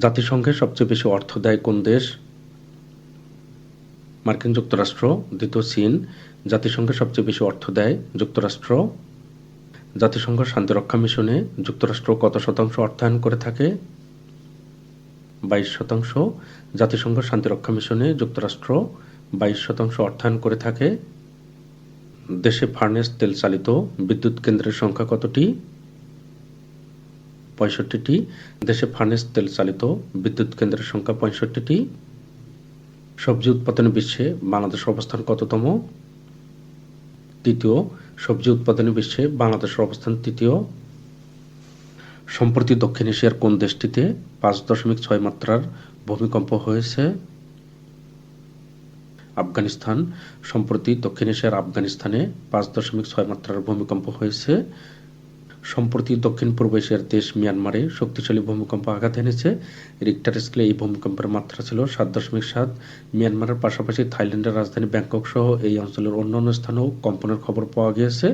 জাতিসংঘে সবচেয়ে বেশি অর্থ দেয় কোন দেশ? মার্কিন যুক্তরাষ্ট্র। দ্বিতীয়, চীন। জাতিসংঘে সবচেয়ে বেশি অর্থ দেয় যুক্তরাষ্ট্র। জাতিসংঘ শান্তিরক্ষা মিশনে যুক্তরাষ্ট্র কত শতাংশ অর্থায়ন করে থাকে? 22%। জাতিসংঘ শান্তিরক্ষা মিশনে যুক্তরাষ্ট্র 22% অর্থায়ন করে থাকে। দেশে ফার্নেস তেল চালিত বিদ্যুৎ কেন্দ্রের সংখ্যা কতটি? 65টি। দেশে ফার্নেস তেল চালিত বিদ্যুৎ কেন্দ্রের সংখ্যা 65টি। সবজি উৎপাদনে বিশ্বে বাংলাদেশের অবস্থান কততম? তৃতীয়। সবজি উৎপাদনে বিশ্বে বাংলাদেশের অবস্থান তৃতীয়। সম্প্রতি দক্ষিণ এশিয়ার কোন দেশটিতে 5.6 মাত্রার ভূমিকম্প হয়েছে? আফগানিস্তান। সম্প্রতি দক্ষিণ এশিয়ার আফগানিস্তানে 5.6 মাত্রার ভূমিকম্প হয়েছে। সম্প্রতি দক্ষিণ পূর্ব এশিয়ার দেশ মিয়ানমারে শক্তিশালী ভূমিকম্প আঘাত এনেছে। রিক্টার স্কেলে এই ভূমিকম্পের মাত্রা ছিল 7.7। মিয়ানমারের পাশাপাশি থাইল্যান্ডের রাজধানী ব্যাংকক সহ এই অঞ্চলের অন্যান্য স্থানেও কম্পনের খবর পাওয়া গিয়েছে।